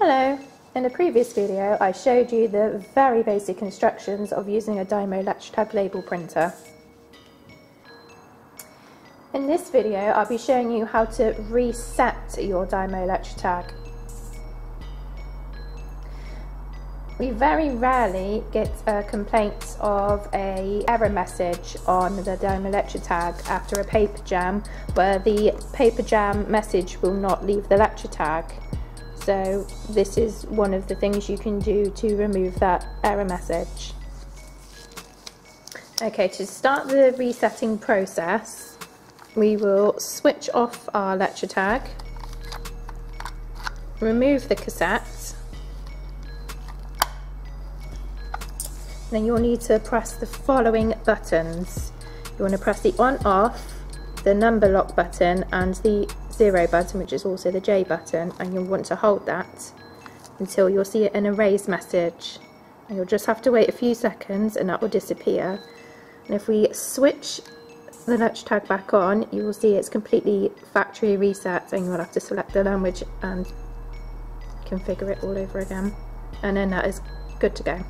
Hello! In the previous video I showed you the very basic instructions of using a Dymo LetraTag label printer. In this video I'll be showing you how to reset your Dymo LetraTag. We very rarely get a complaint of an error message on the Dymo LetraTag after a paper jam where the paper jam message will not leave the LetraTag. So this is one of the things you can do to remove that error message. Okay, to start the resetting process, we will switch off our LetraTag, remove the cassette, then you'll need to press the following buttons. You want to press the on off, the number lock button and the 0 button, which is also the J button, and you'll want to hold that until you'll see an erase message, and you'll just have to wait a few seconds and that will disappear. And if we switch the LetraTag back on, you will see it's completely factory reset, and you'll have to select the language and configure it all over again, and then that is good to go.